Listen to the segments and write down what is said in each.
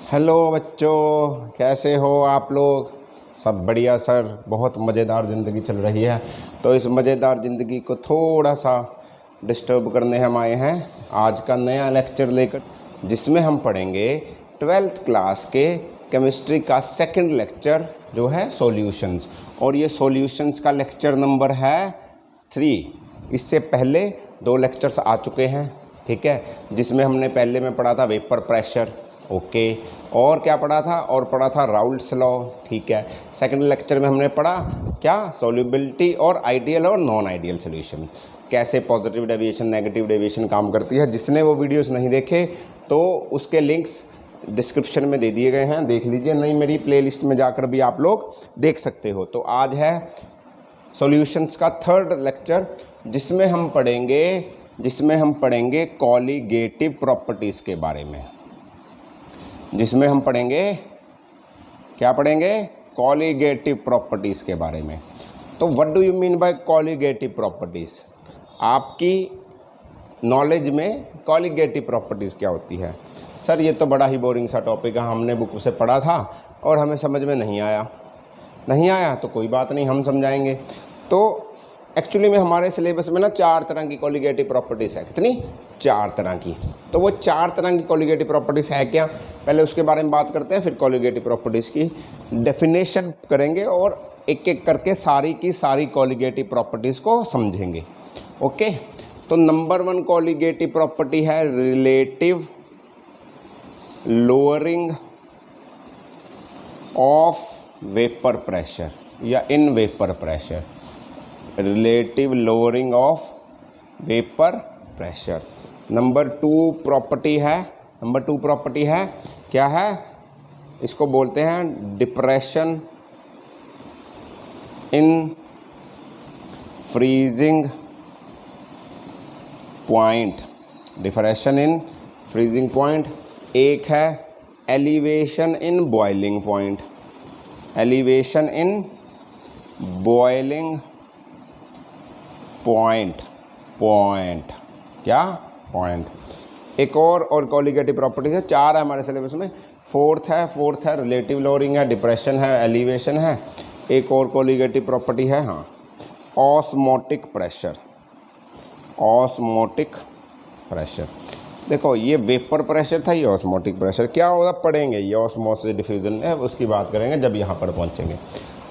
Hello बच्चों, कैसे हो आप लोग। सब बढ़िया सर। बहुत मज़ेदार ज़िंदगी चल रही है, तो इस मज़ेदार ज़िंदगी को थोड़ा सा डिस्टर्ब करने हम आए हैं आज का नया लेक्चर लेकर, जिसमें हम पढ़ेंगे 12th क्लास के केमिस्ट्री का सेकंड लेक्चर जो है सॉल्यूशंस। और ये सॉल्यूशंस का लेक्चर नंबर है 3। इससे पहले 2 लेक्चर्स आ चुके हैं, ठीक है, जिसमें हमने पहले में पढ़ा था वेपर प्रेशर, ओके, और क्या पढ़ा था, और पढ़ा था राउल्ट्स लॉ, ठीक है। सेकंड लेक्चर में हमने पढ़ा क्या, सॉल्युबिलिटी और आइडियल और नॉन आइडियल सॉल्यूशन, कैसे पॉजिटिव डेविएशन नेगेटिव डेविएशन काम करती है। जिसने वो वीडियोस नहीं देखे तो उसके लिंक्स डिस्क्रिप्शन में दे दिए गए हैं, देख लीजिए, नहीं मेरी प्लेलिस्ट में जाकर भी आप लोग देख सकते हो। तो आज है सॉल्यूशंस का थर्ड लेक्चर, जिसमें हम पढ़ेंगे कॉलिगेटिव प्रॉपर्टीज़ के बारे में। जिसमें हम पढ़ेंगे क्या पढ़ेंगे, कॉलिगेटिव प्रॉपर्टीज़ के बारे में। तो what do you mean by colligative properties. आपकी नॉलेज में कॉलिगेटिव प्रॉपर्टीज़ क्या होती है। सर ये तो बड़ा ही बोरिंग सा टॉपिक है, हमने बुक से पढ़ा था और हमें समझ में नहीं आया तो कोई बात नहीं, हम समझाएंगे। तो एक्चुअली में हमारे सिलेबस में ना 4 तरह की कॉलिगेटिव प्रॉपर्टीज़ है। कितनी? 4 तरह की। तो वो 4 तरह की कॉलिगेटिव प्रॉपर्टीज़ है क्या, पहले उसके बारे में बात करते हैं, फिर कॉलिगेटिव प्रॉपर्टीज़ की डेफिनेशन करेंगे और एक एक करके सारी की सारी कॉलिगेटिव प्रॉपर्टीज़ को समझेंगे, ओके। तो नंबर 1 कॉलिगेटिव प्रॉपर्टी है relative lowering of vapour pressure या in vapour pressure, relative lowering of vapour pressure. Number 2 property है क्या है, इसको बोलते हैं depression in freezing point, depression in freezing point. एक है elevation in boiling point, elevation in boiling point क्या पॉइंट। एक और कॉलिगेटिव प्रॉपर्टी है, 4 है हमारे सिलेबस में। फोर्थ है रिलेटिव लोअरिंग है, डिप्रेशन है, एलिवेशन है। एक और कॉलिगेटिव प्रॉपर्टी है, हाँ, ऑस्मोटिक प्रेशर। देखो ये वेपर प्रेशर था, ये ऑस्मोटिक प्रेशर क्या होगा पढ़ेंगे, ये ऑस्मोसिस डिफ्यूजन है, उसकी बात करेंगे जब यहाँ पर पहुँचेंगे।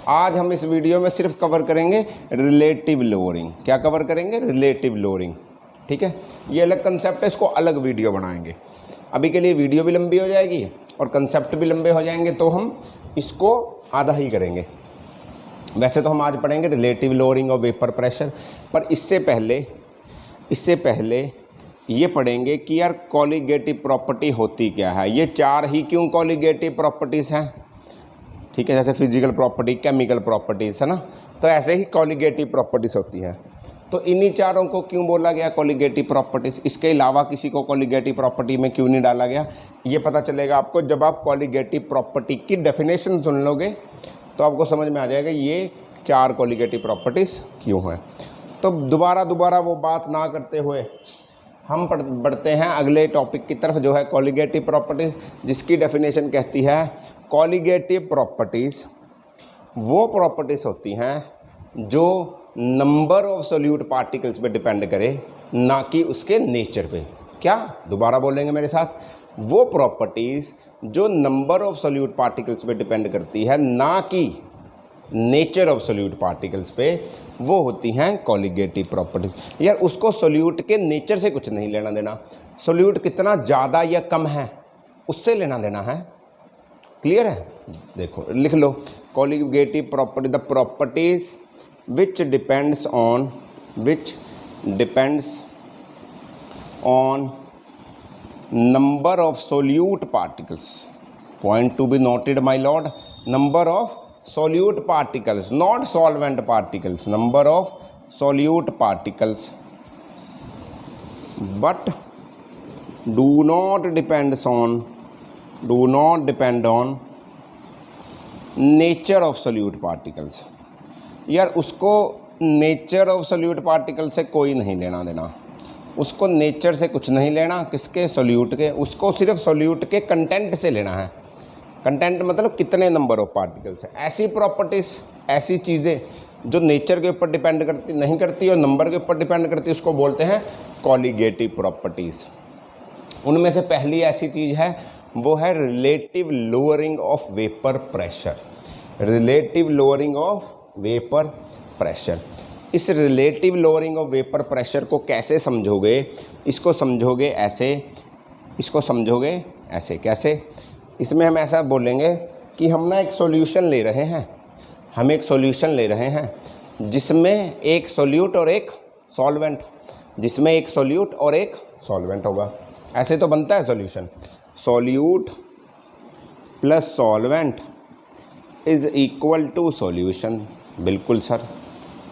आज हम इस वीडियो में सिर्फ कवर करेंगे रिलेटिव लोअरिंग। क्या कवर करेंगे? रिलेटिव लोअरिंग, ठीक है। ये अलग कंसेप्ट है, इसको अलग वीडियो बनाएंगे। अभी के लिए वीडियो भी लंबी हो जाएगी और कंसेप्ट भी लंबे हो जाएंगे, तो हम इसको आधा ही करेंगे। वैसे तो हम आज पढ़ेंगे relative lowering of vapour pressure, पर इससे पहले ये पढ़ेंगे कि यार कॉलिगेटिव प्रॉपर्टी होती क्या है। ये 4 ही क्यों कॉलिगेटिव प्रॉपर्टीज़ हैं, ठीक है, जैसे फिजिकल प्रॉपर्टी, केमिकल प्रॉपर्टीज़ है ना, तो ऐसे ही कॉलिगेटिव प्रॉपर्टीज़ होती हैं। तो इन्हीं 4 को क्यों बोला गया कॉलिगेटिव प्रॉपर्टीज़, इसके अलावा किसी को कॉलिगेटिव प्रॉपर्टी में क्यों नहीं डाला गया, ये पता चलेगा आपको जब आप कॉलिगेटिव प्रॉपर्टी की डेफिनेशन सुन लोगे, तो आपको समझ में आ जाएगा ये 4 कॉलिगेटिव प्रॉपर्टीज़ क्यों हैं। तो दोबारा वो बात ना करते हुए हम बढ़ते हैं अगले टॉपिक की तरफ, जो है कॉलिगेटिव प्रॉपर्टीज़, जिसकी डेफिनेशन कहती है कॉलिगेटिव प्रॉपर्टीज़ वो प्रॉपर्टीज़ होती हैं जो नंबर ऑफ सोल्यूट पार्टिकल्स पे डिपेंड करे, ना कि उसके नेचर पे। क्या? दोबारा बोलेंगे मेरे साथ, वो प्रॉपर्टीज़ जो नंबर ऑफ सोल्यूट पार्टिकल्स पे डिपेंड करती है, ना कि नेचर ऑफ सोल्यूट पार्टिकल्स पे, वो होती हैं कॉलिगेटिव प्रॉपर्टीज। यार उसको सोल्यूट के नेचर से कुछ नहीं लेना देना, सोल्यूट कितना ज़्यादा या कम है उससे लेना देना है। क्लियर है? देखो लिख लो, colligative property, the properties which depends on number of solute particles. Point to be noted my lord, number of solute particles, not solvent particles, number of solute particles, but do not depend on nature of solute particles। यार उसको nature of solute particle से कोई नहीं लेना देना, उसको nature से कुछ नहीं लेना, किसके? सोल्यूट के। उसको सिर्फ सोल्यूट के कंटेंट से लेना है। कंटेंट मतलब कितने नंबर ऑफ पार्टिकल्स है। ऐसी प्रॉपर्टीज़, ऐसी चीज़ें जो नेचर के ऊपर डिपेंड करती नहीं करती और नंबर के ऊपर डिपेंड करती, उसको बोलते हैं कॉलिगेटिव प्रॉपर्टीज़। उनमें से पहली ऐसी चीज़ है वो है relative lowering of vapour pressure. Relative lowering of vapour pressure. इस relative lowering of vapour pressure को कैसे समझोगे? इसको समझोगे ऐसे, इसको समझोगे ऐसे। कैसे? इसमें हम ऐसा बोलेंगे कि हम ना एक सॉल्यूशन ले रहे हैं, हम एक सॉल्यूशन ले रहे हैं जिसमें एक सॉल्यूट और एक सॉल्वेंट, जिसमें एक सॉल्यूट और एक सॉल्वेंट होगा। ऐसे तो बनता है solution, solute plus solvent is equal to solution. बिल्कुल सर,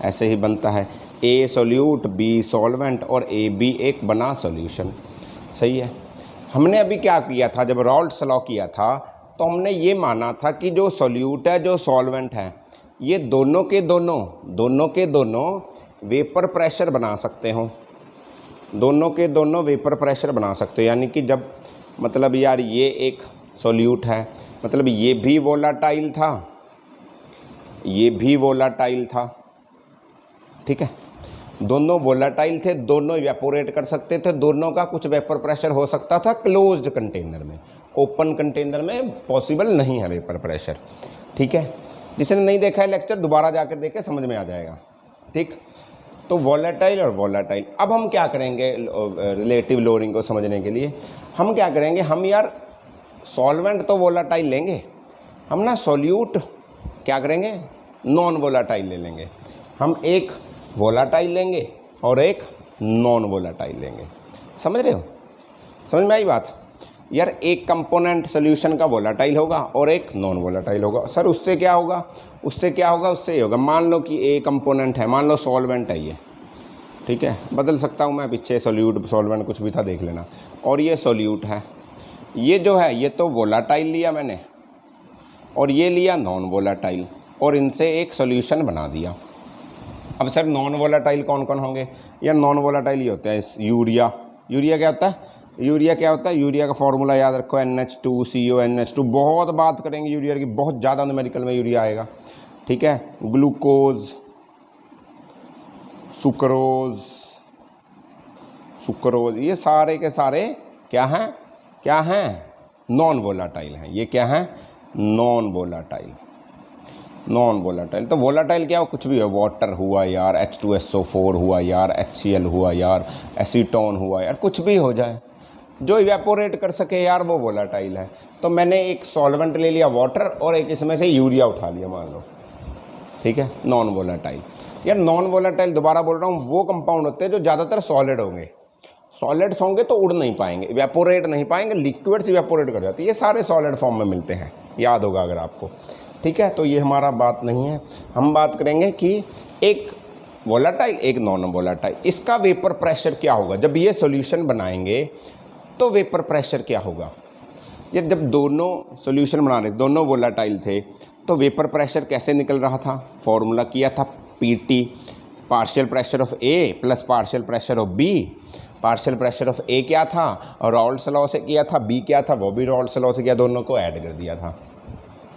ऐसे ही बनता है। ए सॉल्यूट, बी सॉल्वेंट और ए बी एक बना सॉल्यूशन। सही है। हमने अभी क्या किया था, जब रॉल्ड्स लॉ किया था तो हमने ये माना था कि जो सॉल्यूट है, जो सॉल्वेंट है, ये दोनों के दोनों वेपर प्रेशर बना सकते हो, दोनों के दोनों वेपर प्रेशर बना सकते हो। यानी कि जब मतलब यार ये एक सॉल्यूट है, मतलब ये भी वोलाटाइल था, ये भी वोलाटाइल था, ठीक है, दोनों वोलाटाइल थे, दोनों इवेपोरेट कर सकते थे, दोनों का कुछ वेपर प्रेशर हो सकता था क्लोज्ड कंटेनर में। ओपन कंटेनर में पॉसिबल नहीं है वेपर प्रेशर, ठीक है। जिसने नहीं देखा है लेक्चर दोबारा जाकर देखे, समझ में आ जाएगा, ठीक। तो वोलेटाइल और वोलेटाइल। अब हम क्या करेंगे रिलेटिव लोअरिंग को समझने के लिए? हम क्या करेंगे, हम यार सॉल्वेंट तो वोलेटाइल लेंगे, हम ना सॉल्यूट क्या करेंगे, नॉन वोलेटाइल ले लेंगे। हम एक वोलेटाइल लेंगे और एक नॉन वोलेटाइल लेंगे। समझ रहे हो? समझ में आई बात? यार एक कंपोनेंट सोल्यूशन का वोलेटाइल होगा और एक नॉन वोलेटाइल होगा। सर उससे क्या होगा? उससे क्या होगा? उससे ये होगा, मान लो कि ए कंपोनेंट है, मान लो सॉल्वेंट है ये, ठीक है, बदल सकता हूँ मैं, पीछे सॉल्यूट सॉल्वेंट कुछ भी था देख लेना। और ये सॉल्यूट है, ये जो है ये तो वोलेटाइल लिया मैंने और ये लिया नॉन वोलेटाइल और इनसे एक सॉल्यूशन बना दिया। अब सर नॉन वोलेटाइल कौन कौन होंगे? या नॉन वोलेटाइल ही होते हैं यूरिया। यूरिया क्या होता है? यूरिया क्या होता है? यूरिया का फॉर्मूला याद रखो, NH2CO NH2। बहुत बात करेंगे यूरिया की, बहुत ज़्यादा न्यूमेरिकल में यूरिया आएगा, ठीक है। ग्लूकोज, सुक्रोज, सुक्रोज, ये सारे के सारे क्या हैं? क्या हैं? नॉन वोलेटाइल हैं। ये क्या हैं? Non volatile. Non volatile. तो वोलेटाइल क्या हो? कुछ भी हो, वाटर हुआ यार, H2SO4 हुआ यार, HCl हुआ यार, एसीटोन हुआ यार, कुछ भी हो जाए जो इवेपोरेट कर सके यार, वो वोलेटाइल है। तो मैंने एक सॉल्वेंट ले लिया वाटर और एक इसमें से यूरिया उठा लिया मान लो, ठीक है, नॉन वोलेटाइल। यार नॉन वोलेटाइल दोबारा बोल रहा हूँ, वो कंपाउंड होते हैं जो ज़्यादातर सॉलिड होंगे। सॉलिड्स होंगे तो उड़ नहीं पाएंगे, इवेपोरेट नहीं पाएंगे, लिक्विड्स इवेपोरेट कर जाती है। ये सारे सॉलिड फॉर्म में मिलते हैं, याद होगा अगर आपको, ठीक है। तो ये हमारा बात नहीं है, हम बात करेंगे कि एक वोलेटाइल एक नॉन वोलेटाइल, इसका वेपर प्रेशर क्या होगा जब ये सॉल्यूशन बनाएंगे, तो वेपर प्रेशर क्या होगा। ये जब दोनों सॉल्यूशन बना रहे, दोनों वोलेटाइल थे, तो वेपर प्रेशर कैसे निकल रहा था? फॉर्मूला किया था PT, partial pressure of A plus partial pressure of B। Partial pressure of A क्या था? रॉल्ड्स लॉ से किया था, B क्या था? वो भी रॉल्ड्स लॉ से किया, दोनों को ऐड कर दिया था।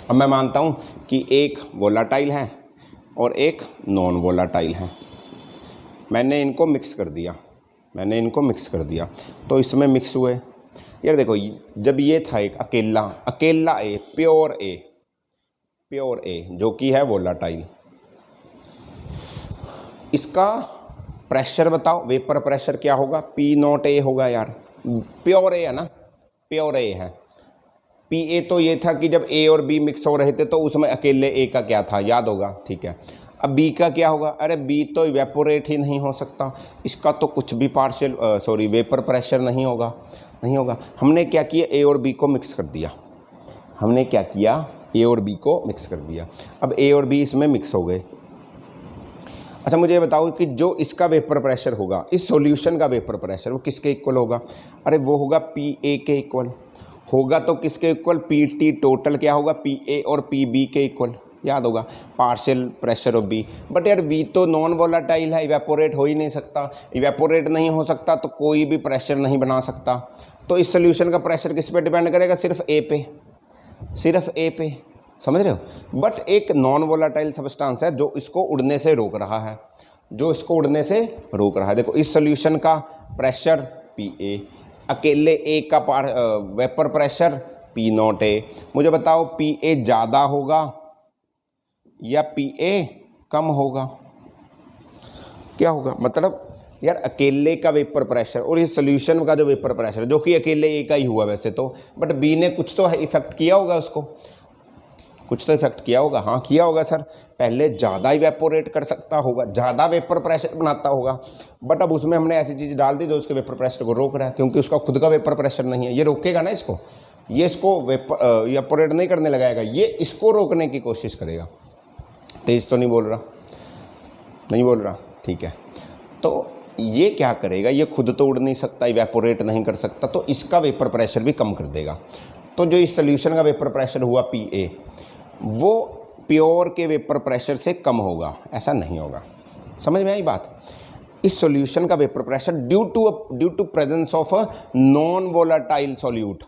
अब मैं मानता हूँ कि एक वोलेटाइल है और एक नॉन वोलेटाइल है, मैंने इनको मिक्स कर दिया, मैंने इनको मिक्स कर दिया, तो इसमें मिक्स हुए। यार देखो, जब ये था एक अकेला ए, प्योर ए जो कि है वोलेटाइल, इसका प्रेशर बताओ, वेपर प्रेशर क्या होगा? P0A होगा यार, प्योर ए है ना, प्योर ए है। PA तो ये था कि जब A और B मिक्स हो रहे थे तो उसमें अकेले A का क्या था, याद होगा, ठीक है। अब B का क्या होगा? अरे B तो इवेपोरेट ही नहीं हो सकता, इसका तो कुछ भी वेपर प्रेशर नहीं होगा, नहीं होगा। हमने क्या किया? A और B को मिक्स कर दिया, हमने क्या किया? A और B को मिक्स कर दिया। अब A और B इसमें मिक्स हो गए। अच्छा मुझे बताओ कि जो इसका वेपर प्रेशर होगा, इस सॉल्यूशन का वेपर प्रेशर, वो किसके इक्वल होगा? अरे वो होगा PA के इक्वल होगा। तो किसके इक्वल? PT टोटल क्या होगा? PA और PB के इक्वल, याद होगा, partial pressure of B। But यार B तो नॉन वोलेटाइल है, इवेपोरेट हो ही नहीं सकता, इवेपोरेट नहीं हो सकता तो कोई भी प्रेशर नहीं बना सकता। तो इस सोल्यूशन का प्रेशर किस पे डिपेंड करेगा? सिर्फ A पे। सिर्फ ए पे, समझ रहे हो। बट एक नॉन वोलाटाइल सब्सटेंस है जो इसको उड़ने से रोक रहा है, जो इसको उड़ने से रोक रहा है। देखो इस सॉल्यूशन का प्रेशर PA, अकेले ए का वेपर प्रेशर P0 A। मुझे बताओ PA ज़्यादा होगा या PA कम होगा? क्या होगा? मतलब यार अकेले का वेपर प्रेशर और इस सॉल्यूशन का जो वेपर प्रेशर, जो कि अकेले ए का ही हुआ वैसे तो, बट बी ने कुछ तो इफेक्ट किया होगा उसको, कुछ तो इफेक्ट किया होगा। हाँ किया होगा सर, पहले ज़्यादा इवेपोरेट कर सकता होगा, ज़्यादा वेपर प्रेशर बनाता होगा, बट अब उसमें हमने ऐसी चीज़ डाल दी जो उसके वेपर प्रेशर को रोक रहा है, क्योंकि उसका खुद का वेपर प्रेशर नहीं है। ये रोकेगा ना इसको, ये इसको इवेपोरेट नहीं करने लगाएगा, ये इसको रोकने की कोशिश करेगा। तेज तो नहीं बोल रहा, नहीं बोल रहा, ठीक है। तो ये क्या करेगा, ये खुद तो उड़ नहीं सकता, इवेपोरेट नहीं कर सकता, तो इसका वेपर प्रेशर भी कम कर देगा। तो जो इस सॉल्यूशन का वेपर प्रेशर हुआ PA, वो प्योर के वेपर प्रेशर से कम होगा, ऐसा नहीं होगा। समझ में आई बात? इस सॉल्यूशन का vapour pressure due to presence of a non volatile solute,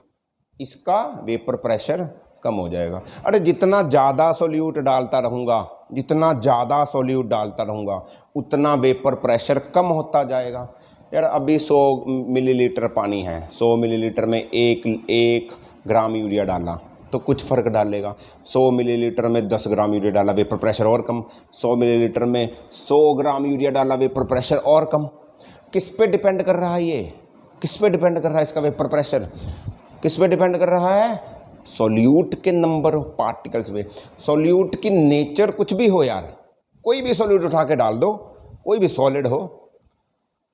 इसका वेपर प्रेशर कम हो जाएगा। अरे जितना ज़्यादा सॉल्यूट डालता रहूँगा, जितना ज़्यादा सॉल्यूट डालता रहूँगा, उतना वेपर प्रेशर कम होता जाएगा। यार अभी 100 मिलीलीटर पानी है, 100 मिलीलीटर में एक ग्राम यूरिया डाला तो कुछ फ़र्क डालेगा। 100 मिलीलीटर में 10 ग्राम यूरिया डाला, वेपर प्रेशर और कम। 100 मिलीलीटर में 100 ग्राम यूरिया डाला, वेपर प्रेशर और कम। किस पे डिपेंड कर रहा है ये? किस पे डिपेंड कर रहा है इसका वेपर प्रेशर? किस पे डिपेंड कर रहा है? सॉल्यूट के नंबर ऑफ पार्टिकल्स पे। सॉल्यूट की नेचर कुछ भी हो यार, कोई भी सॉल्यूट उठा के डाल दो, कोई भी सॉलिड हो,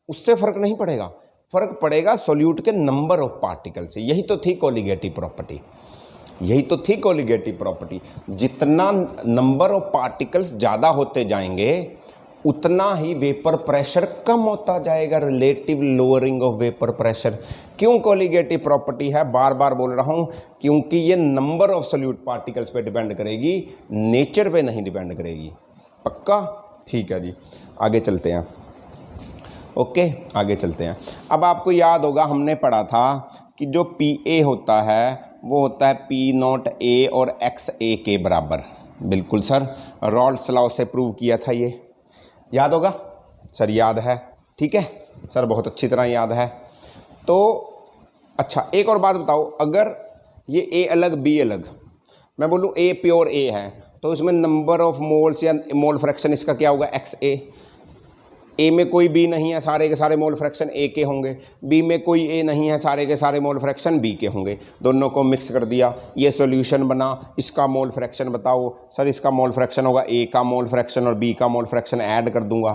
उससे फ़र्क नहीं पड़ेगा। फ़र्क पड़ेगा सॉल्यूट के नंबर ऑफ पार्टिकल से। यही तो थी कोलिगेटिव प्रॉपर्टी, यही तो थी कोलिगेटिव प्रॉपर्टी। जितना नंबर ऑफ पार्टिकल्स ज़्यादा होते जाएंगे, उतना ही वेपर प्रेशर कम होता जाएगा, relative lowering of vapour pressure. क्यों कोलिगेटिव प्रॉपर्टी है? बार बार बोल रहा हूं, क्योंकि ये नंबर ऑफ सॉल्यूट पार्टिकल्स पे डिपेंड करेगी, नेचर पे नहीं डिपेंड करेगी। पक्का? ठीक है जी, आगे चलते हैं। ओके, आगे चलते हैं। अब आपको याद होगा हमने पढ़ा था कि जो PA होता है वो होता है P0 A और XA के बराबर। बिल्कुल सर, रॉल्स लॉ से प्रूव किया था ये, याद होगा सर? याद है, ठीक है सर, बहुत अच्छी तरह याद है। तो अच्छा एक और बात बताओ, अगर ये A अलग B अलग, मैं बोलूँ A प्योर A है, तो इसमें नंबर ऑफ मोल्स या मोल फ्रैक्शन इसका क्या होगा? XA। ए में कोई बी नहीं है, सारे के सारे मोल फ्रैक्शन ए के होंगे। बी में कोई ए नहीं है, सारे के सारे मोल फ्रैक्शन बी के होंगे। दोनों को मिक्स कर दिया, ये सॉल्यूशन बना। इसका मोल फ्रैक्शन बताओ सर? इसका मोल फ्रैक्शन होगा ए का मोल फ्रैक्शन और बी का मोल फ्रैक्शन ऐड कर दूंगा,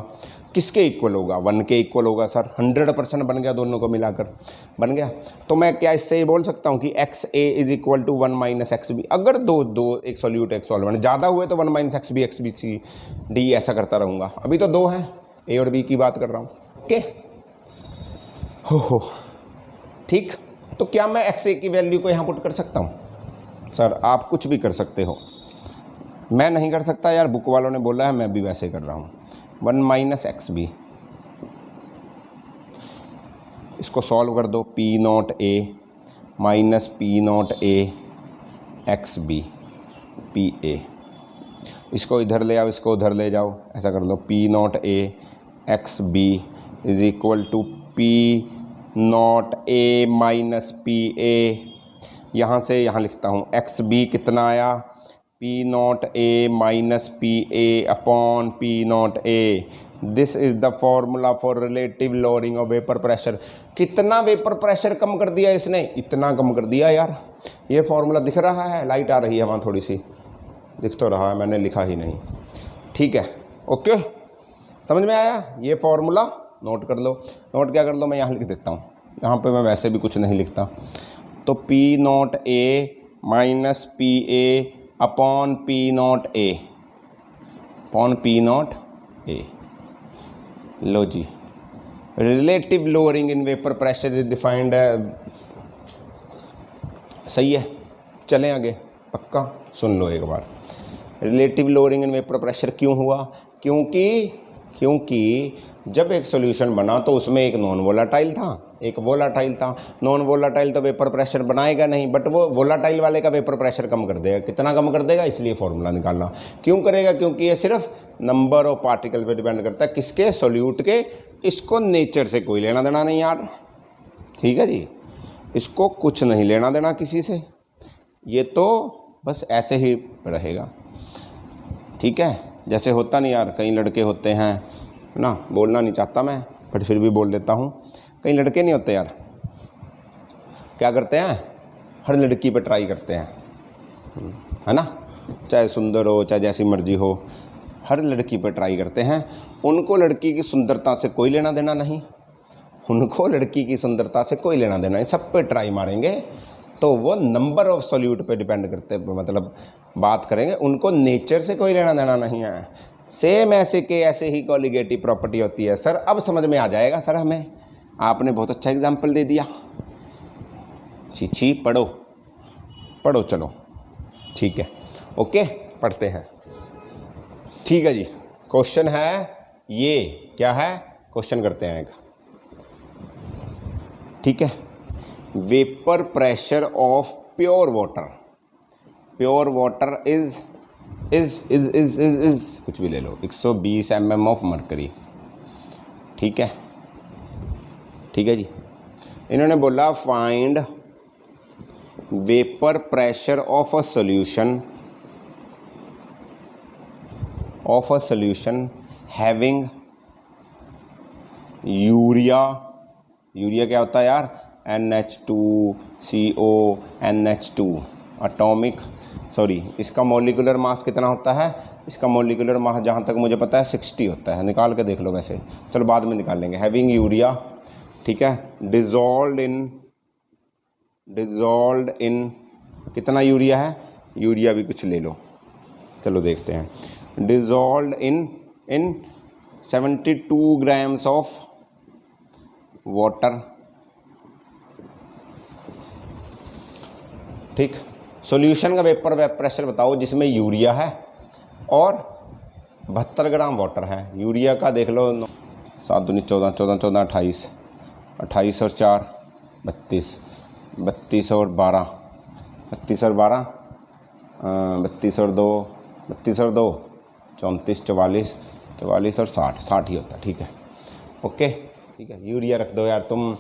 किसके इक्वल होगा? 1 के इक्वल होगा सर। 100% बन गया, दोनों को मिलाकर बन गया। तो मैं क्या इससे ये बोल सकता हूँ कि XA is equal to 1 - XB। अगर दो एक सॉल्यूट एक सॉल्वेंट, ज़्यादा हुए तो 1 - XB XB C D ऐसा करता रहूँगा। अभी तो 2 हैं, A और B की बात कर रहा हूँ। ओके, हो ठीक। तो क्या मैं XA की वैल्यू को यहाँ पुट कर सकता हूँ? सर आप कुछ भी कर सकते हो, मैं नहीं कर सकता यार, बुक वालों ने बोला है, मैं भी वैसे कर रहा हूँ। 1 - XB, इसको सॉल्व कर दो। P0 A minus P0 A XB PA, इसको इधर ले आओ, इसको उधर ले जाओ, ऐसा कर लो। P0 A XB is equal to P0 A minus PA। यहाँ से यहाँ लिखता हूँ, XB कितना आया? P0 A minus PA upon P0 A। This is the formula for relative lowering of vapour pressure. कितना वेपर प्रेशर कम कर दिया इसने? इतना कम कर दिया यार। ये फॉर्मूला दिख रहा है, लाइट आ रही है वहाँ थोड़ी सी, दिख तो रहा है, मैंने लिखा ही नहीं। ठीक है, ओके, समझ में आया? ये फॉर्मूला नोट कर लो। नोट क्या कर लो, मैं यहाँ लिख देता हूँ, यहाँ पे मैं वैसे भी कुछ नहीं लिखता। तो P0 A minus PA upon P0 A upon P0 A। लो जी, relative lowering in vapour pressure is defined है। सही है, चलें आगे। पक्का सुन लो एक बार। Relative lowering in vapour pressure क्यों हुआ? क्योंकि क्योंकि जब एक सॉल्यूशन बना तो उसमें एक नॉन वोलाटाइल था, एक वोलाटाइल था। नॉन वोलाटाइल तो वेपर प्रेशर बनाएगा नहीं, बट वो वोलाटाइल वाले का वेपर प्रेशर कम कर देगा। कितना कम कर देगा, इसलिए फॉर्मूला निकालना। क्यों करेगा, क्योंकि ये सिर्फ नंबर ऑफ पार्टिकल पे डिपेंड करता है, किसके, सॉल्यूट के। इसको नेचर से कोई लेना देना नहीं यार, ठीक है जी, इसको कुछ नहीं लेना देना किसी से, ये तो बस ऐसे ही रहेगा, ठीक है। जैसे होता नहीं यार, कई लड़के होते हैं ना, बोलना नहीं चाहता मैं बट फिर भी बोल देता हूँ। कई लड़के नहीं होते यार, क्या करते हैं, हर लड़की पे ट्राई करते हैं, है ना, चाहे सुंदर हो चाहे जैसी मर्जी हो, हर लड़की पे ट्राई करते हैं। उनको लड़की की सुंदरता से कोई लेना देना नहीं, उनको लड़की की सुंदरता से कोई लेना देना नहीं, सब पे ट्राई मारेंगे तो वो नंबर ऑफ सॉल्यूट पे डिपेंड करते, मतलब बात करेंगे, उनको नेचर से कोई लेना देना नहीं है। सेम ऐसे के ऐसे ही कॉलिगेटिव प्रॉपर्टी होती है। सर अब समझ में आ जाएगा सर हमें, आपने बहुत अच्छा एग्जाम्पल दे दिया। छी पढ़ो पढ़ो, चलो ठीक है, ओके पढ़ते हैं, ठीक है जी। क्वेश्चन है ये, क्या है, क्वेश्चन करते हैं एक, ठीक है। Vapour pressure of pure water, pure water is कुछ भी ले लो, 120 mm ऑफ मरकरी, ठीक है, ठीक है जी। इन्होंने बोला find vapour pressure of a solution having urea, urea क्या होता है यार, NH2CO NH2 एटॉमिक, सॉरी इसका मॉलिक्यूलर मास कितना होता है, इसका मॉलिक्यूलर मास जहाँ तक मुझे पता है 60 होता है, निकाल के देख लो, वैसे चलो बाद में निकाल लेंगे। हैविंग यूरिया, ठीक है, डिजॉल्व इन कितना यूरिया है, यूरिया भी कुछ ले लो, चलो देखते हैं। Dissolve in 72 grams of water, ठीक। सॉल्यूशन का वेपर प्रेशर बताओ जिसमें यूरिया है और 72 ग्राम वाटर है। यूरिया का देख लो, 7 दूनी 14, 14 14 28, 28 और 4 32, 32 और 12, 32 और 12 32 और 2 32 और 2 34, 44, 44 और 60, 60 ही होता है, ठीक है, ओके, ठीक है। यूरिया रख दो यार तुम,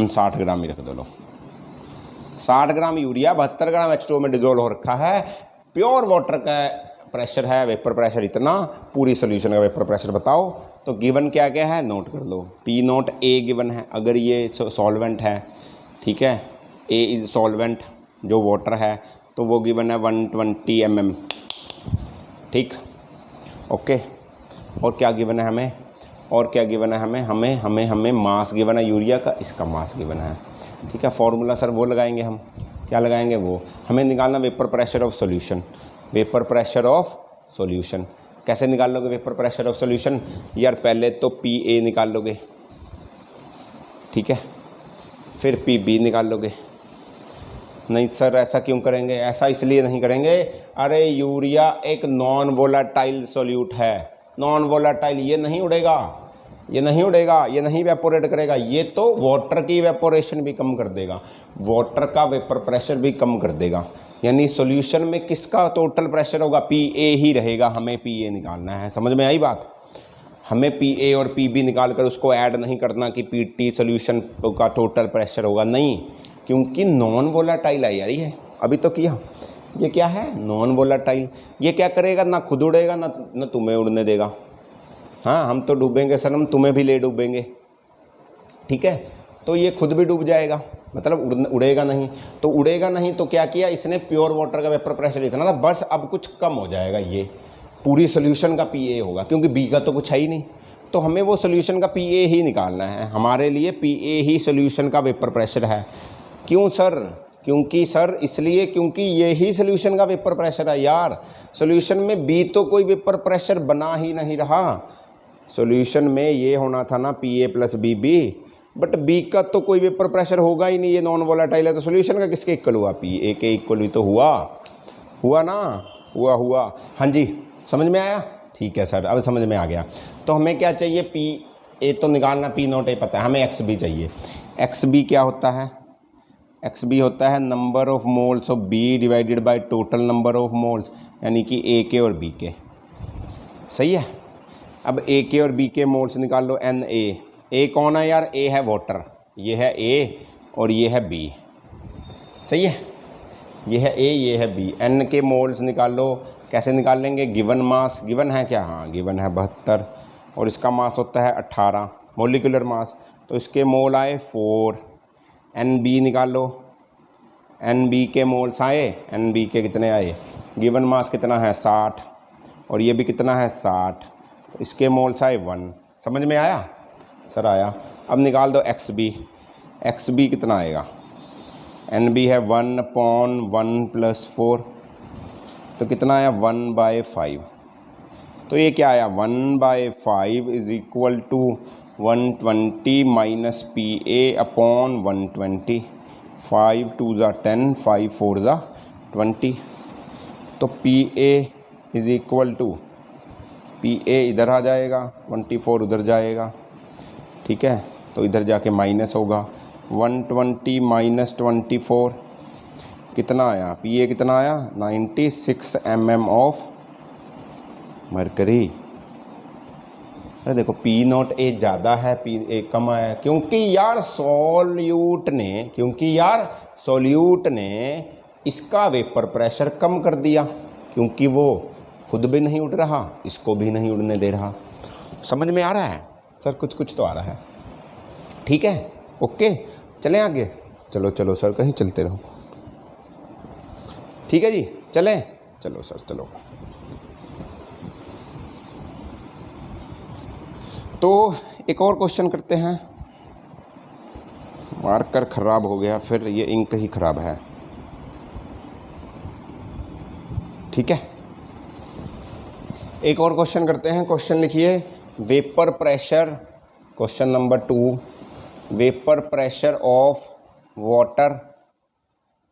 60 ग्राम ही रख दो, लो 60 ग्राम यूरिया 72 ग्राम H2O में डिजोल्व हो रखा है। प्योर वाटर का प्रेशर है, वेपर प्रेशर इतना, पूरी सॉल्यूशन का वेपर प्रेशर बताओ। तो गिवन क्या क्या है, नोट कर लो। P0 A गिवन है, अगर ये सॉल्वेंट है, ठीक है, A इज सॉल्वेंट जो वाटर है, तो वो गिवन है 120 mm, ठीक, ओके। और क्या गिवन है हमें, और क्या गिवन है हमें मास गिवन है यूरिया का, इसका मास गिवन है, ठीक है। फॉर्मूला सर वो लगाएंगे हम, क्या लगाएंगे, वो हमें निकालना vapour pressure of solution, vapour pressure of solution. कैसे निकाल लोगे वेपर प्रेशर ऑफ सॉल्यूशन यार, पहले तो PA निकाल लोगे, ठीक है, फिर PB निकाल लोगे। नहीं सर ऐसा क्यों करेंगे, ऐसा इसलिए नहीं करेंगे, अरे यूरिया एक नॉन वोलाटाइल सॉल्यूट है, नॉन वोलाटाइल, ये नहीं उड़ेगा, ये नहीं उड़ेगा, ये नहीं वेपोरेट करेगा, ये तो वाटर की वेपोरेशन भी कम कर देगा, वाटर का वेपर प्रेशर भी कम कर देगा। यानी सॉल्यूशन में किसका टोटल प्रेशर होगा, PA ही रहेगा, हमें PA निकालना है, समझ में आई बात। हमें PA और PB निकाल कर उसको ऐड नहीं करना कि PT सॉल्यूशन का टोटल प्रेशर होगा, नहीं, क्योंकि नॉन वोलाटाइल है यार, ये अभी तो किया, ये क्या है, नॉन वोलाटाइल। ये क्या करेगा, ना खुद उड़ेगा ना तुम्हें उड़ने देगा। हाँ हम तो डूबेंगे सनम, तुम्हें भी ले डूबेंगे, ठीक है। तो ये खुद भी डूब जाएगा, मतलब उड़ेगा नहीं। तो उड़ेगा नहीं तो क्या किया इसने, प्योर वाटर का वेपर प्रेशर इतना था, बस अब कुछ कम हो जाएगा, ये पूरी सॉल्यूशन का PA होगा, क्योंकि B का तो कुछ है ही नहीं। तो हमें वो सॉल्यूशन का PA ही निकालना है, हमारे लिए PA ही सॉल्यूशन का वेपर प्रेशर है। क्यों सर, क्योंकि सर इसलिए क्योंकि ये ही सॉल्यूशन का वेपर प्रेशर है यार। सॉल्यूशन में B तो कोई वेपर प्रेशर बना ही नहीं रहा, सॉल्यूशन में ये होना था ना PA plus BB, but B का तो कोई वेपर प्रेशर होगा ही नहीं, ये नॉन वोलाटाइल है। तो सॉल्यूशन का किसके इक्वल हुआ, PA के इक्वल ही तो हुआ ना, हुआ। हाँ जी समझ में आया, ठीक है सर, अब समझ में आ गया। तो हमें क्या चाहिए, पी ए तो निकालना, पी नॉट ए पता है, हमें एक्स बी चाहिए। एक्स बी क्या होता है, एक्स बी होता है number of moles of B divided by total number of moles, यानी कि ए के और बी के। सही है। अब ए के और बी के मोल्स निकाल लो। एन ए कौन है यार, ए है वाटर, ये है ए और ये है बी। सही है, ये है ए ये है बी। एन के मोल्स निकाल लो। कैसे निकाल लेंगे, गिवन मास, गिवन है क्या, हाँ गिवन है 72 और इसका मास होता है 18 मोलिकुलर मास, तो इसके मोल आए 4। एन बी निकाल लो, एन बी के मोल्स आए, एन बी के कितने आए, गिवन मास कितना है 60 और ये भी कितना है 60, तो इसके मोल्स आए 1। समझ में आया सर, आया। अब निकाल दो एक्स बी कितना आएगा, एन बी है 1/1 + 4, तो कितना आया 1/5। तो ये क्या आया 1/5 = 120 - पी ए अपॉन 120। 5 2 ज़ा 10, 5 4 ज़ा 20। तो पी ए = पी ए इधर आ जाएगा, 24 उधर जाएगा, ठीक है, तो इधर जाके माइनस होगा। 120 - 24 कितना आया, पी ए कितना आया 96 mm ऑफ मरकरी। अरे देखो पी नॉट ए ज़्यादा है, पी ए कम है, क्योंकि यार सॉल्यूट ने इसका वेपर प्रेशर कम कर दिया, क्योंकि वो खुद भी नहीं उड़ रहा, इसको भी नहीं उड़ने दे रहा। समझ में आ रहा है सर, कुछ तो आ रहा है, ठीक है, ओके। चलें आगे, चलो सर कहीं चलते रहो, ठीक है जी, चलें, चलो सर चलो। तो एक और क्वेश्चन करते हैं। मार्कर ख़राब हो गया, फिर ये इंक ही ख़राब है, ठीक है। एक और क्वेश्चन करते हैं। क्वेश्चन लिखिए, vapour pressure, question number 2, vapour pressure of water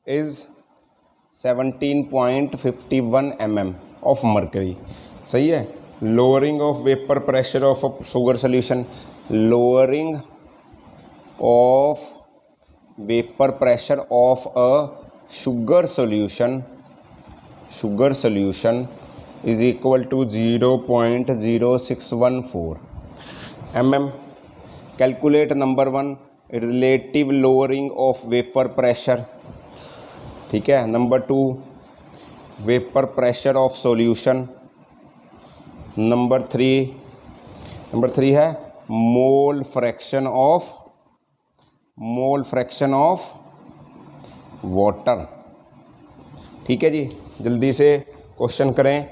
is 17.51 mm of mercury. सही है। Lowering of vapour pressure of sugar solution, lowering of vapour pressure of a sugar solution is equal to 0.0614 mm. Calculate number 1 relative lowering of vapor pressure, ठीक है। Number 2 vapour pressure of solution. Number 3 है मोल fraction of water. ठीक है जी, जल्दी से question करें,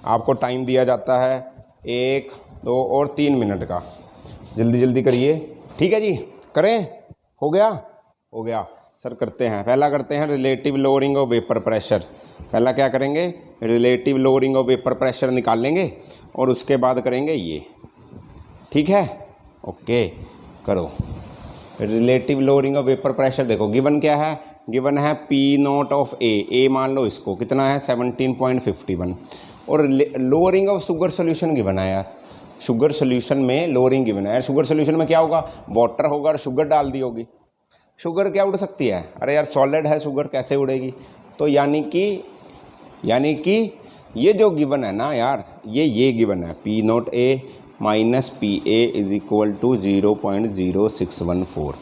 आपको time दिया जाता है 1, 2 और 3 मिनट का, जल्दी करिए, ठीक है जी। करें, हो गया सर। करते हैं, पहला करते हैं relative lowering of vapour pressure. पहला क्या करेंगे, relative lowering of vapour pressure निकाल लेंगे और उसके बाद करेंगे ये, ठीक है, ओके। करो relative lowering of vapour pressure. देखो गिवन क्या है, गिवन है पी नॉट ऑफ ए मान लो इसको कितना है 17.51, और lowering of sugar solution given है यार। शुगर सोल्यूशन में लोअरिंग गिवन है यार। शुगर सोल्यूशन में क्या होगा, वाटर होगा और शुगर डाल दी होगी। शुगर क्या उड़ सकती है, अरे यार सॉलिड है शुगर, कैसे उड़ेगी। तो यानी कि ये जो गिवन है ना यार, ये गिवन है P not A minus P A is equal to 0.0614।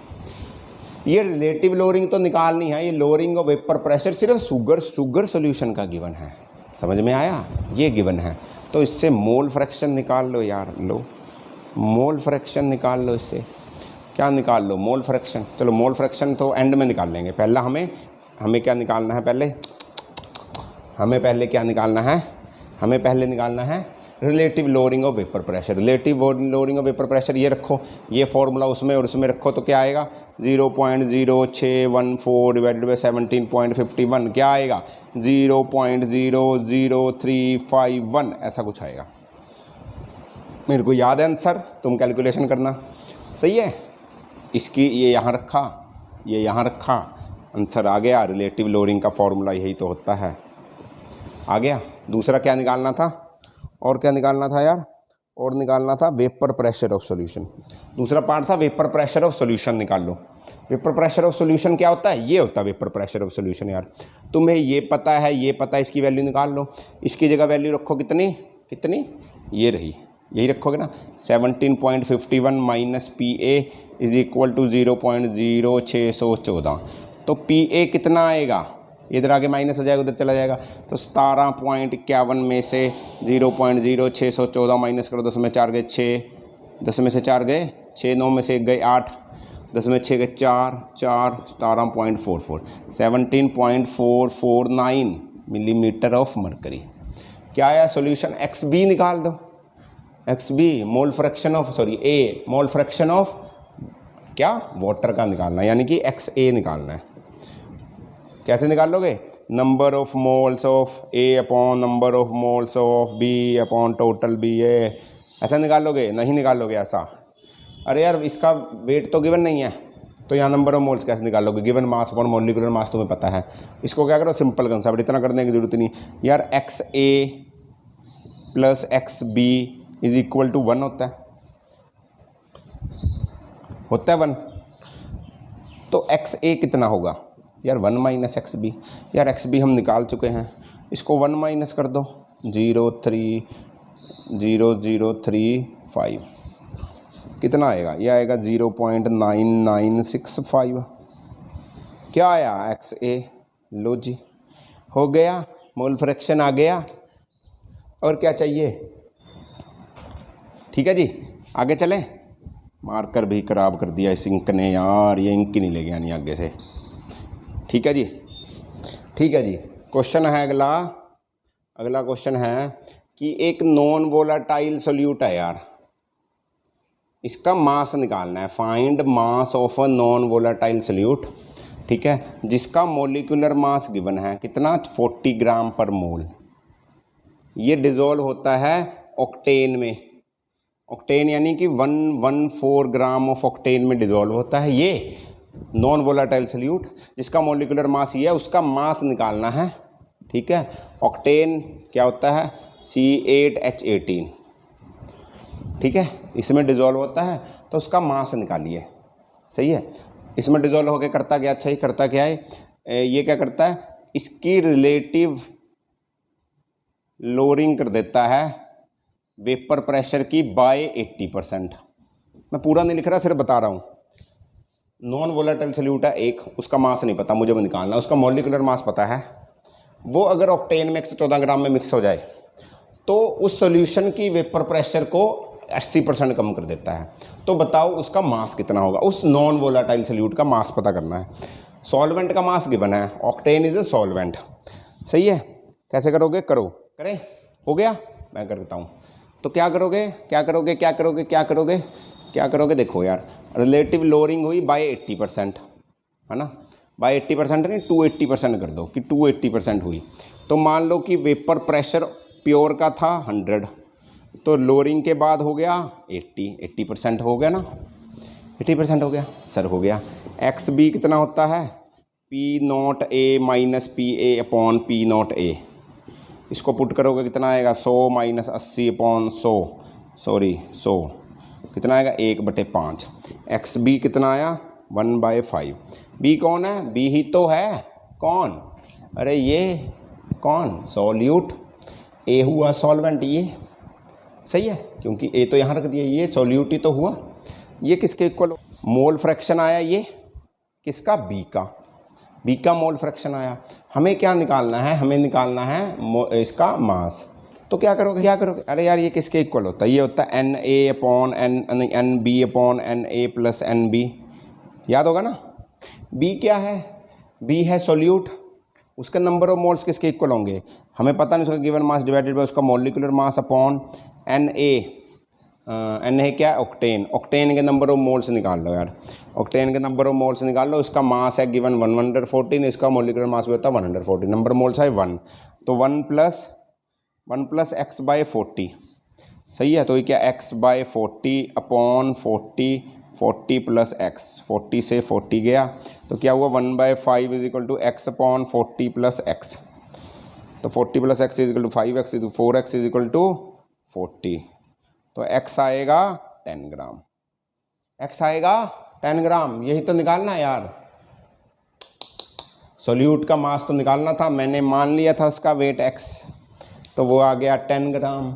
ये रिलेटिव लोअरिंग तो निकालनी है, ये लोअरिंग ऑफ वेपर प्रेशर सिर्फ शुगर सोल्यूशन का गिवन है। समझ में आया, ये गिवन है। तो इससे मोल फ्रैक्शन निकाल लो यार, लो मोल फ्रैक्शन निकाल लो। इससे क्या निकाल लो, मोल फ्रैक्शन। चलो मोल फ्रैक्शन तो एंड में निकाल लेंगे, पहला हमें क्या निकालना है, पहले क्या निकालना है, हमें पहले निकालना है relative lowering of vapour pressure. Relative lowering of vapour pressure ये रखो, ये फॉर्मूला उसमें और उसमें रखो, तो क्या आएगा 0.0614 डिवाइडेड बाई 17.51 क्या आएगा 0.00351, ऐसा कुछ आएगा। मेरे को याद है आंसर, तुम कैलकुलेशन करना, सही है। इसकी ये यहाँ रखा, आंसर आ गया। रिलेटिव लोअरिंग का फॉर्मूला यही तो होता है, आ गया। दूसरा क्या निकालना था, और क्या निकालना था यार, और निकालना था वेपर प्रेशर ऑफ सॉल्यूशन। दूसरा पार्ट था वेपर प्रेशर ऑफ सॉल्यूशन निकाल लो। वेपर प्रेशर ऑफ सॉल्यूशन क्या होता है, ये होता है वेपर प्रेशर ऑफ सॉल्यूशन यार। तुम्हें ये पता है, ये पता है, इसकी वैल्यू निकाल लो। इसकी जगह वैल्यू रखो कितनी कितनी, ये रही, यही रखोगे ना, 17.51 minus P A is equal to 0.0614। तो पी ए कितना आएगा, इधर आगे माइनस हो जाएगा, उधर चला जाएगा, तो 17.51 में से 0.0614 माइनस करो, 10 में 4 गए 6, 10 में से 4 गए 6, 9 में से 1 गए 8, 10 में 6 गए 4, 17.44, 17.449 मिलीमीटर ऑफ मरकरी। क्या आया सॉल्यूशन, एक्स बी निकाल दो, X B mole fraction of, sorry A mole fraction of क्या, वाटर का निकालना है, यानी कि एक्स ए निकालना है। कैसे निकाल लोगे, number of moles of a upon number of moles of b upon total b a, ऐसा निकाल लोगे, नहीं निकाल लोगे ऐसा। अरे यार इसका वेट तो गिवन नहीं है, तो यहाँ नंबर ऑफ मोल्स कैसे निकाल लोगे, given mass upon molecular mass तुम्हें पता है। इसको क्या करो, सिंपल कंसेप्ट, इतना करने की जरूरत नहीं यार। X A plus X B is equal to 1 होता है 1। तो एक्स ए कितना होगा यार, 1 माइनस एक्स बी। यार एक्स बी हम निकाल चुके हैं, इसको 1 माइनस कर दो, 0.00335 कितना आएगा, ये आएगा 0.9965। क्या आया, एक्स ए। लो जी, हो गया, मोल फ्रैक्शन आ गया, और क्या चाहिए। ठीक है जी, आगे चलें। मार्कर भी खराब कर दिया इस इंक ने यार, ये इंक ही नहीं ले गया नहीं आगे से। ठीक है जी, ठीक है जी। क्वेश्चन है अगला क्वेश्चन है कि एक नॉन वोलाटाइल सोल्यूट है यार, इसका मास निकालना है। Find mass of a non volatile solute, ठीक है, जिसका मोलिकुलर मास गिवन है कितना, 40 ग्राम पर मोल। ये डिजोल्व होता है ऑक्टेन में, ऑक्टेन यानी कि 114 ग्राम ऑफ ऑक्टेन में डिजोल्व होता है ये नॉन वोलाटाइल सोल्यूट, जिसका मोलिकुलर मास ये है, उसका मास निकालना है। ठीक है, ऑक्टेन क्या होता है, C8H18, ठीक है, इसमें डिजोल्व होता है, तो उसका मास निकालिए। सही है, इसमें डिजोल्व होकर करता क्या, अच्छा ही करता क्या है, ये क्या करता है, इसकी रिलेटिव लोअरिंग कर देता है वेपर प्रेशर की बाय 80%। मैं पूरा नहीं लिख रहा, सिर्फ बता रहा हूँ। नॉन वोलेटाइल सोल्यूट है एक, उसका मास नहीं पता मुझे, वो निकालना है। उसका मॉलिक्यूलर मास पता है, वो अगर ऑक्टेन में 114 ग्राम में मिक्स हो जाए तो उस सॉल्यूशन की वेपर प्रेशर को 80% कम कर देता है। तो बताओ उसका मास कितना होगा, उस नॉन वोलेटाइल सोल्यूट का मास पता करना है। सॉल्वेंट का मास गिवन है, ऑक्टेन इज ए सॉल्वेंट। सही है, कैसे करोगे, करो, करें, हो गया, मैं करता हूँ। तो क्या करोगे, क्या करोगे, क्या करोगे, क्या करोगे, क्या करोगे, देखो यार, रिलेटिव लोअरिंग हुई बाय 80%, है ना, बाय 80% नहीं 280% कर दो कि 280% हुई। तो मान लो कि वेपर प्रेशर प्योर का था 100, तो लोअरिंग के बाद हो गया 80% हो गया ना, 80% हो गया सर, हो गया। एक्स बी कितना होता है, P0A minus PA upon P0A, इसको पुट करोगे कितना आएगा, 100 माइनस 80 अपॉन 100, सॉरी 100 कितना आएगा, 1/5। एक्स बी कितना आया, 1/5। बी कौन है, बी ही तो है, कौन, अरे ये कौन, सॉल्यूट। ए हुआ सॉल्वेंट, ये सही है, क्योंकि ए तो यहाँ रख दिया, ये सॉल्यूट ही तो हुआ। ये किसके इक्वल, मोल फ्रैक्शन आया ये किसका, बी का, बी का मोल फ्रैक्शन आया। हमें क्या निकालना है, हमें निकालना है इसका मास। तो क्या करोगे, क्या करोगे, अरे यार ये किसके इक्वल होता है, ये होता है NA upon NB upon NA plus NB, याद होगा ना। B क्या है, B है सॉल्यूट, उसके नंबर ऑफ मोल्स किसके इक्वल होंगे, हमें पता नहीं, उसका गिवन मास डिवाइडेड बाय उसका molecular mass upon NA। NA क्या है, ऑक्टेन, ऑक्टेन के नंबर ऑफ मोल्स निकाल लो यार, ऑक्टेन के नंबर ऑफ मोल्स निकाल लो। इसका मास है गिवन 114, इसका मॉलिक्यूलर मास भी होता है 114, नंबर मोल्स है 1, तो 1 प्लस x बाय 40। सही है, तो ये क्या, x by 40 upon 40 plus x, 40 से 40 गया, तो क्या हुआ 1/5 is equal to x upon 40 plus x। तो 40 plus x is equal to 5x, 4x is equal to 40, तो x आएगा 10 ग्राम, x आएगा 10 ग्राम। यही तो निकालना है यार, सोल्यूट का मास तो निकालना था, मैंने मान लिया था उसका वेट x, तो वो आ गया 10 ग्राम।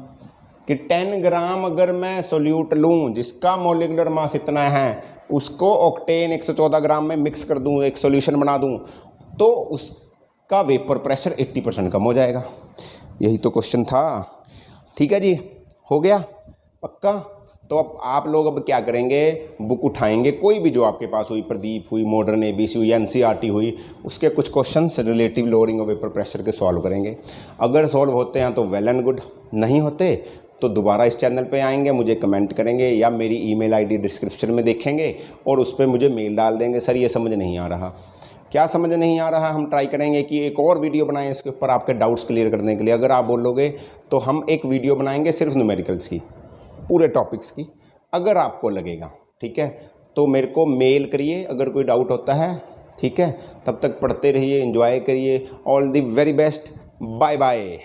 कि 10 ग्राम अगर मैं सोल्यूट लूँ जिसका मोलिकुलर मास इतना है, उसको ऑक्टेन 114 ग्राम में मिक्स कर दूँ, एक सॉल्यूशन बना दूँ, तो उसका वेपर प्रेशर 80% कम हो जाएगा। यही तो क्वेश्चन था। ठीक है जी, हो गया पक्का। तो अब आप लोग अब क्या करेंगे, बुक उठाएंगे, कोई भी जो आपके पास हुई, प्रदीप हुई, मॉडर्न एबीसी हुई, एनसीईआरटी हुई, उसके कुछ questions relative lowering of vapour pressure के सॉल्व करेंगे। अगर सॉल्व होते हैं तो वेल एंड गुड, नहीं होते तो दोबारा इस चैनल पे आएंगे, मुझे कमेंट करेंगे या मेरी ईमेल आईडी डिस्क्रिप्शन में देखेंगे और उस पर मुझे मेल डाल देंगे, सर ये समझ नहीं आ रहा। क्या समझ नहीं आ रहा, हम ट्राई करेंगे कि एक और वीडियो बनाएं इसके ऊपर आपके डाउट्स क्लियर करने के लिए। अगर आप बोलोगे तो हम एक वीडियो बनाएंगे सिर्फ न्यूमेरिकल्स की, पूरे टॉपिक्स की, अगर आपको लगेगा। ठीक है, तो मेरे को मेल करिए अगर कोई डाउट होता है। ठीक है, तब तक पढ़ते रहिए, एंजॉय करिए। All the very best, bye bye.